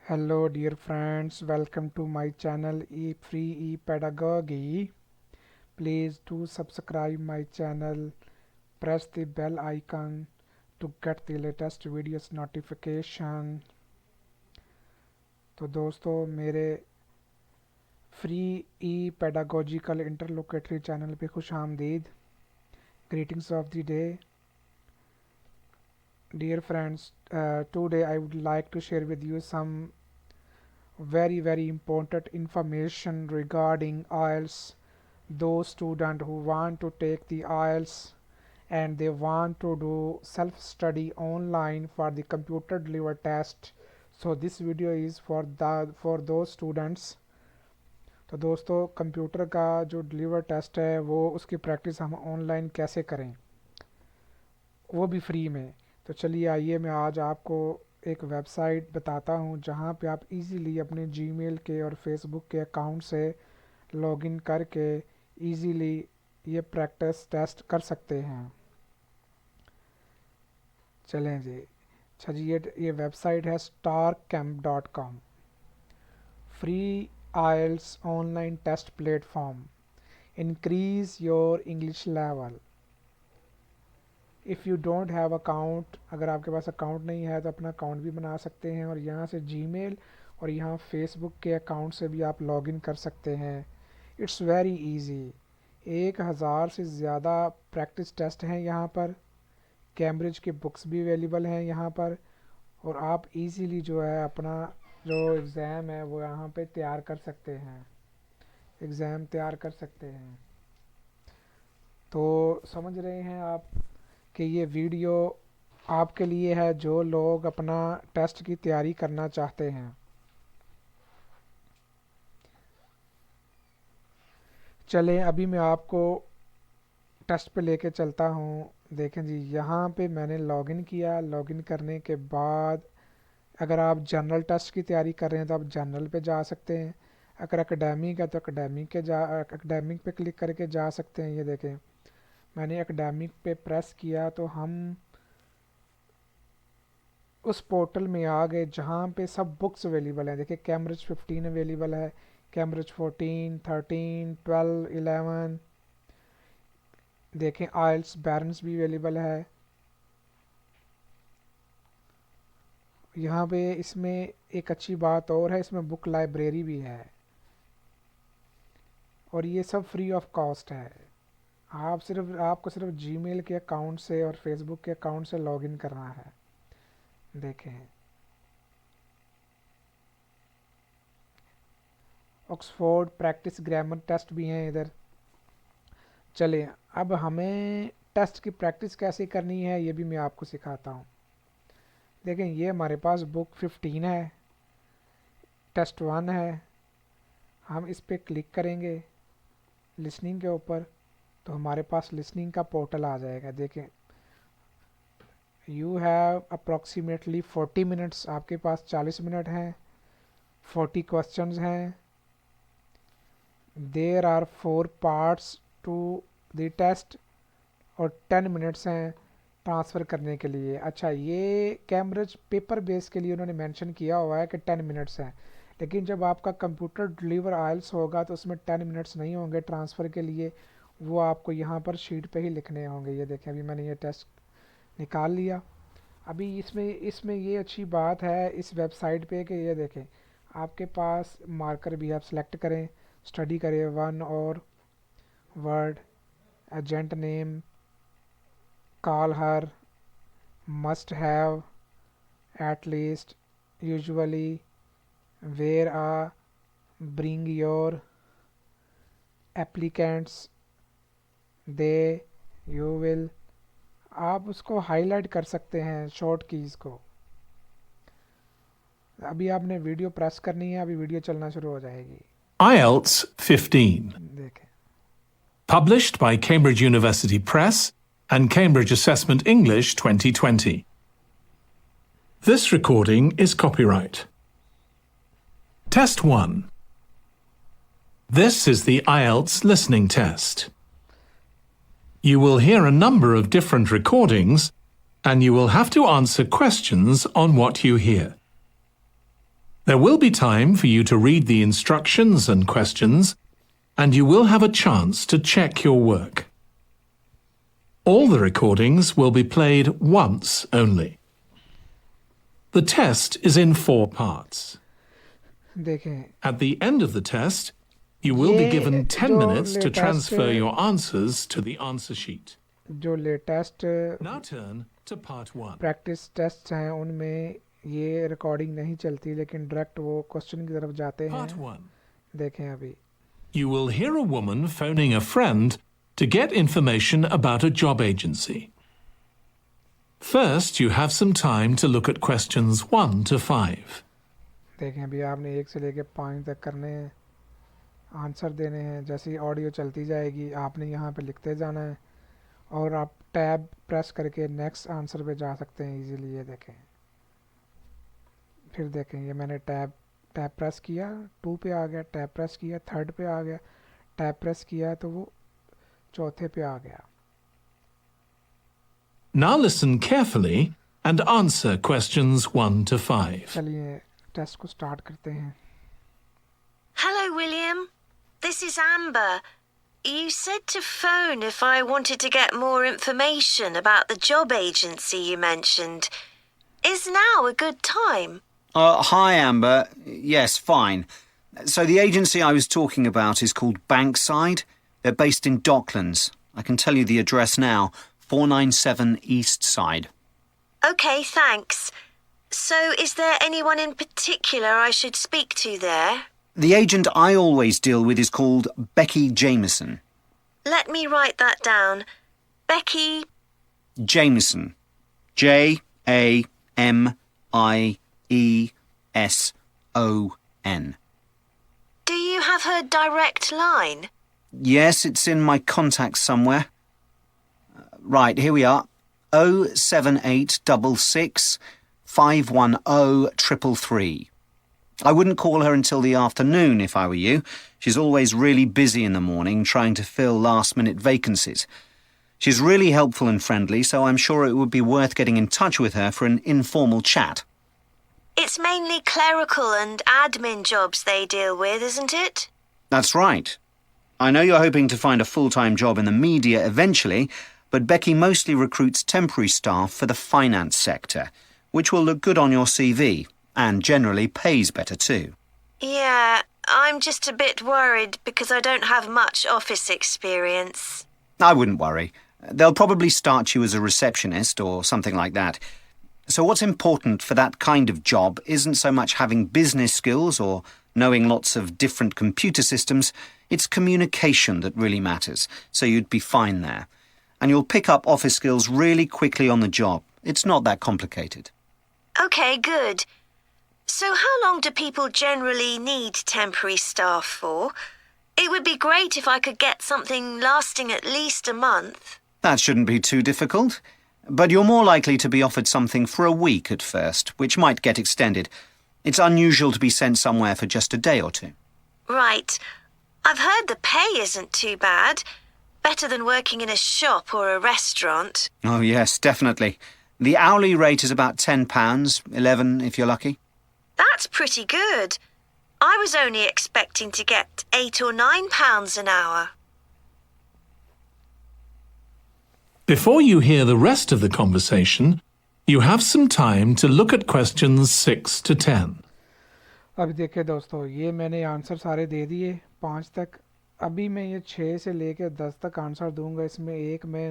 Hello dear friends, welcome to my channel E Pedagogy. Please do subscribe my channel, press the bell icon to get the latest videos notification. तो दोस्तों मेरे free ई pedagogical interlocutory channel पे खुश आमदीद. Greetings of the day. Dear friends, today I would like to share with you some very important information regarding IELTS. Those students who want to take the IELTS and they want to do self-study online for the computer delivered test. So this video is for those students. तो दोस्तों computer का जो deliver test है वो उसकी practice हम online कैसे करें, वो भी फ्री में. तो चलिए आइए मैं आज आपको एक वेबसाइट बताता हूँ जहाँ पे आप इजीली अपने जीमेल के और फेसबुक के अकाउंट से लॉगिन करके इजीली ये प्रैक्टिस टेस्ट कर सकते हैं. चलें जी. अच्छा जी, ये वेबसाइट है starcamp.com. Free IELTS online test platform. Increase your English level. If you don't have account, अगर आपके पास अकाउंट नहीं है तो अपना अकाउंट भी बना सकते हैं और यहाँ से जीमेल और यहाँ फेसबुक के अकाउंट से भी आप लॉगिन कर सकते हैं. It's very easy. 1000 से ज़्यादा प्रैक्टिस टेस्ट हैं यहाँ पर. कैम्ब्रिज की बुक्स भी अवेलेबल हैं यहाँ पर और आप इजीली जो है अपना जो एग्ज़ाम है वो यहाँ पे तैयार कर सकते हैं, एग्ज़ाम तैयार कर सकते हैं. तो समझ रहे हैं आप कि ये वीडियो आपके लिए है जो लोग अपना टेस्ट की तैयारी करना चाहते हैं. चलें अभी मैं आपको टेस्ट पे लेके चलता हूँ. देखें जी, यहाँ पे मैंने लॉगिन किया. लॉगिन करने के बाद अगर आप जनरल टेस्ट की तैयारी कर रहे हैं तो आप जनरल पे जा सकते हैं. अगर एकेडमिक है तो एकेडमिक पे क्लिक करके जा सकते हैं. ये देखें मैंने एकेडमिक पे प्रेस किया तो हम उस पोर्टल में आ गए जहाँ पे सब बुक्स अवेलेबल हैं. देखिए कैम्ब्रिज 15 अवेलेबल है, कैम्ब्रिज 14, 13, 12, 11. देखें IELTS बैरन्स भी अवेलेबल है. यहाँ पे इसमें एक अच्छी बात और है, इसमें बुक लाइब्रेरी भी है और ये सब फ्री ऑफ कॉस्ट है. आपको सिर्फ जीमेल के अकाउंट से और फेसबुक के अकाउंट से लॉगिन करना है. देखें ऑक्सफोर्ड प्रैक्टिस ग्रामर टेस्ट भी हैं इधर. चलें अब हमें टेस्ट की प्रैक्टिस कैसे करनी है ये भी मैं आपको सिखाता हूँ. देखें ये हमारे पास बुक 15 है, टेस्ट 1 है. हम इस पे क्लिक करेंगे लिसनिंग के ऊपर तो हमारे पास लिसनिंग का पोर्टल आ जाएगा. देखें यू हैव अप्रॉक्सीमेटली 40 मिनट्स, आपके पास 40 मिनट हैं. 40 क्वेश्चंस हैं. There are 4 parts to the test और 10 मिनट्स हैं ट्रांसफ़र करने के लिए. अच्छा, ये कैम्ब्रिज पेपर बेस के लिए उन्होंने मेंशन किया हुआ है कि 10 मिनट्स हैं, लेकिन जब आपका कंप्यूटर डिलीवर IELTS होगा तो उसमें 10 मिनट्स नहीं होंगे ट्रांसफ़र के लिए. वो आपको यहाँ पर शीट पे ही लिखने होंगे. ये देखें अभी मैंने ये टेस्ट निकाल लिया. अभी इसमें ये अच्छी बात है इस वेबसाइट पे कि ये देखें आपके पास मार्कर भी आप सेलेक्ट करें, स्टडी करें 1 और word, agent name, call her, must have, at least, usually, where a, bring your, applicants, they, you will. आप उसको हाईलाइट कर सकते हैं शॉर्ट कीज़ को. अभी आपने वीडियो प्रेस करनी है, अभी वीडियो चलना शुरू हो जाएगी. IELTS 15. देखें Published by Cambridge University Press and Cambridge Assessment English 2020. This recording is copyright. Test 1. This is the IELTS listening test. You will hear a number of different recordings and you will have to answer questions on what you hear. There will be time for you to read the instructions and questions, and you will have a chance to check your work. All the recordings will be played once only. The test is in 4 parts. دیکھیں At the end of the test, you will be given 10 minutes to transfer your answers to the answer sheet. جو latest Now turn to part 1. Practice test ہیں ان میں یہ recording نہیں چلتی لیکن direct وہ question کی طرف جاتے ہیں. Part 1. دیکھیں ابھی You will hear a woman phoning a friend to get information about a job agency. First, you have some time to look at questions 1 to 5. دیکھیں ابھی آپ نے 1 سے لے کے 5 تک کرنے ہیں, آنسر دینے ہیں. جیسے ہی آڈیو چلتی جائے گی آپ نے یہاں پہ لکھتے جانا ہے اور آپ ٹیب پریس کر کے نیکسٹ آنسر پہ جا سکتے ہیں ایزیلی. یہ دیکھیں پھر دیکھیں یہ میں نے ٹیب پریس کیا 2 پہ آ گیا, ٹیب پریس کیا 3rd پہ آ گیا, ٹیب پریس کیا تو وہ 4تھے پہ آ گیا. Now listen carefully and answer questions 1 to 5. چلیے ٹیسٹ کو سٹارٹ کرتے ہیں. Hello, William. This is Amber. You said to phone if I wanted to get more information about the job agency you mentioned. Is now a good time? Hi, Amber. Yes, fine. So the agency I was talking about is called Bankside. They're based in Docklands. I can tell you the address now. 497 East Side. Okay, thanks. So is there anyone in particular I should speak to there? The agent I always deal with is called Becky Jameson. Let me write that down. Becky. Jameson. Jameson. Do you have her direct line? Yes, it's in my contacts somewhere. Right, here we are. 07866 510 333. I wouldn't call her until the afternoon if I were you. She's always really busy in the morning trying to fill last-minute vacancies. She's really helpful and friendly, so I'm sure it would be worth getting in touch with her for an informal chat. It's mainly clerical and admin jobs they deal with, isn't it? That's right. I know you're hoping to find a full-time job in the media eventually, but Becky mostly recruits temporary staff for the finance sector, which will look good on your CV and generally pays better too. Yeah, I'm just a bit worried because I don't have much office experience. I wouldn't worry. They'll probably start you as a receptionist or something like that. So what's important for that kind of job isn't so much having business skills or knowing lots of different computer systems. It's communication that really matters, so you'd be fine there. And you'll pick up office skills really quickly on the job. It's not that complicated. Okay, good. So how long do people generally need temporary staff for? It would be great if I could get something lasting at least a month. That shouldn't be too difficult. But you're more likely to be offered something for a week at first, which might get extended. It's unusual to be sent somewhere for just a day or two. Right. I've heard the pay isn't too bad. Better than working in a shop or a restaurant. Oh yes, definitely. The hourly rate is about £10, 11 if you're lucky. That's pretty good. I was only expecting to get £8 or £9 an hour. Before you hear the rest of the conversation, you have some time to look at questions 6 to 10. اب دیکھیں دوستو, یہ میں نے answer سارے دے دیے 5 تک. ابھی میں یہ 6 سے لے کے 10 تک آنسر دوں گا. اس میں ایک میں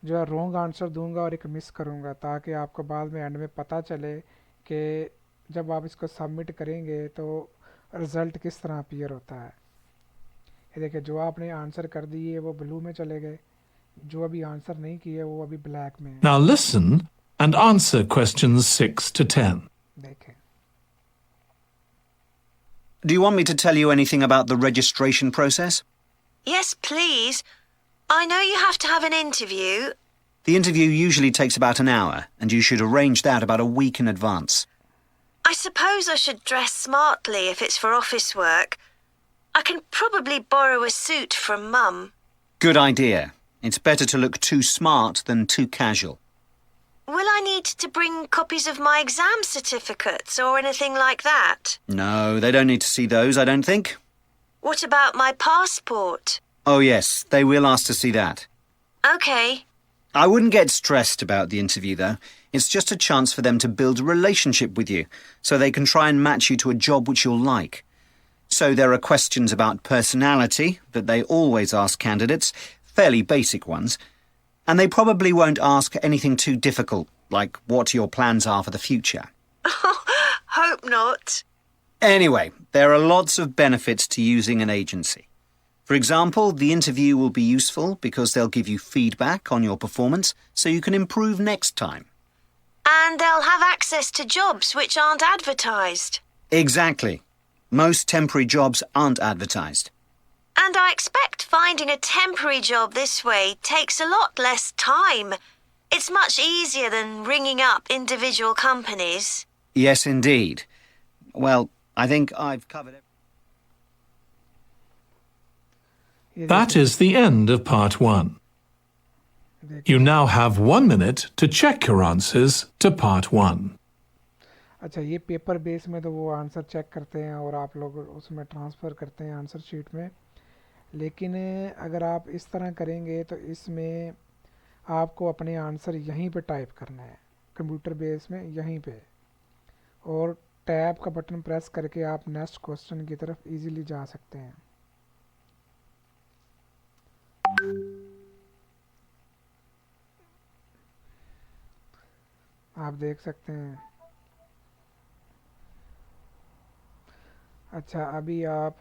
جو ہے رونگ آنسر دوں گا اور ایک مس کروں گا, تاکہ آپ کو بعد میں اینڈ میں پتہ چلے کہ جب آپ اس کو سبمٹ کریں گے تو رزلٹ کس طرح اپیئر ہوتا ہے. یہ دیکھیں جو آپ نے آنسر کر دیے وہ بلو میں چلے گئے, جو ابھی آنسر نہیں کیے وہ ابھی بلیک میں ہے. Now listen and answer questions 6 to 10. دیکھیں Do you want me to tell you anything about the registration process? Yes, please. I know you have to have an interview. The interview usually takes about an hour, and you should arrange that about a week in advance. I suppose I should dress smartly if it's for office work. I can probably borrow a suit from Mum. Good idea. It's better to look too smart than too casual. Will I need to bring copies of my exam certificates or anything like that? No, they don't need to see those, I don't think. What about my passport? Oh yes, they will ask to see that. Okay. I wouldn't get stressed about the interview though. It's just a chance for them to build a relationship with you, so they can try and match you to a job which you'll like. So there are questions about personality that they always ask candidates, fairly basic ones. And they probably won't ask anything too difficult, like what your plans are for the future. Hope not. Anyway, there are lots of benefits to using an agency. For example, the interview will be useful because they'll give you feedback on your performance so you can improve next time. And they'll have access to jobs which aren't advertised. Exactly. Most temporary jobs aren't advertised. And I expect finding a temporary job this way takes a lot less time. It's much easier than ringing up individual companies. Yes, indeed. Well, I think I've covered it. That is the end of part 1. You now have 1 minute to check your answers to part 1. अच्छा, ये paper base में तो वो answer check करते हैं और आप लोग उसमें ट्रांसफ़र करते हैं आंसर शीट में, लेकिन अगर आप इस तरह करेंगे तो इसमें आपको अपने आंसर यहीं पे टाइप करना है कंप्यूटर बेस में, यहीं पे, और टैब का बटन प्रेस करके आप नेक्स्ट क्वेश्चन की तरफ इजीली जा सकते हैं. आप देख सकते हैं. अच्छा, अभी आप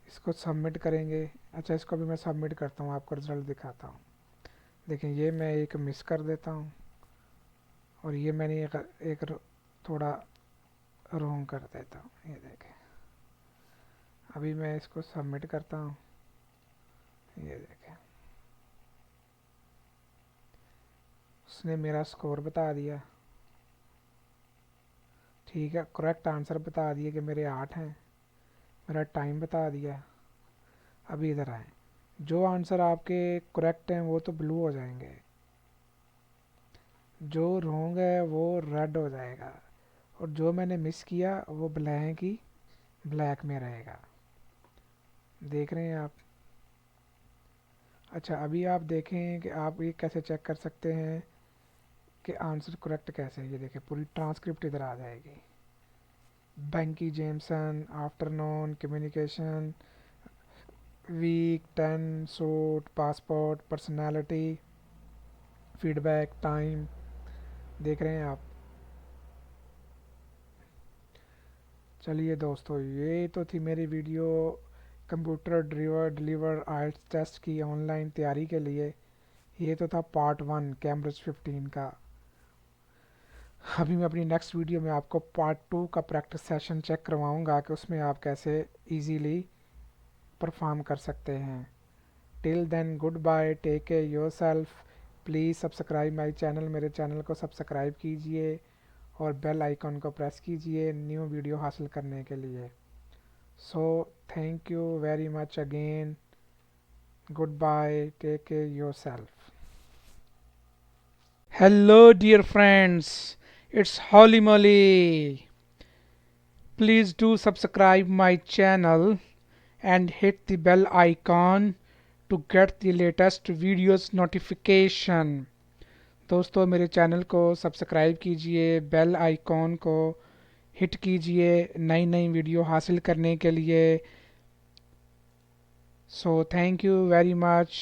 इसको सबमिट करेंगे. अच्छा, इसको भी मैं सबमिट करता हूँ, आपको रिज़ल्ट दिखाता हूँ. देखें, ये मैं एक मिस कर देता हूँ और ये मैंने एक थोड़ा रॉन्ग कर देता हूँ. ये देखें, अभी मैं इसको सबमिट करता हूँ. ये देखें, उसने मेरा स्कोर बता दिया. ठीक है, करेक्ट आंसर बता दिए कि मेरे 8 हैं. मेरा टाइम बता दिया. अभी इधर आए, जो आंसर आपके करेक्ट हैं वो तो ब्लू हो जाएंगे, जो रॉन्ग है वो रेड हो जाएगा, और जो मैंने मिस किया वो ब्लैक ही ब्लैक में रहेगा. देख रहे हैं आप. अच्छा, अभी आप देखें कि आप ये कैसे चेक कर सकते हैं कि आंसर करेक्ट कैसे है. ये देखें, पूरी ट्रांसक्रिप्ट इधर आ जाएगी. बैंकी Jameson, afternoon, communication, week, 10, suit, passport, personality, feedback, time. देख रहे हैं आप. चलिए दोस्तों, ये तो थी मेरी वीडियो कंप्यूटर ड्लीवर्ड IELTS टेस्ट की ऑनलाइन तैयारी के लिए. ये तो था पार्ट 1 कैम्ब्रिज 15 का. अभी मैं अपनी नेक्स्ट वीडियो में आपको पार्ट 2 का प्रैक्टिस सेशन चेक करवाऊंगा कि उसमें आप कैसे इजीली परफॉर्म कर सकते हैं. Till then, goodbye, take care yourself. Please subscribe my channel. मेरे चैनल को सब्सक्राइब कीजिए और बेल आइकन को प्रेस कीजिए न्यू वीडियो हासिल करने के लिए. So thank you very much again. Goodbye, take care yourself. Hello dear friends, it's Holy Moly. Please do subscribe my channel and hit the bell icon to get the latest videos notification. दोस्तों, मेरे channel को subscribe कीजिए, bell icon को hit कीजिए नई नई video हासिल करने के लिए. So thank you very much.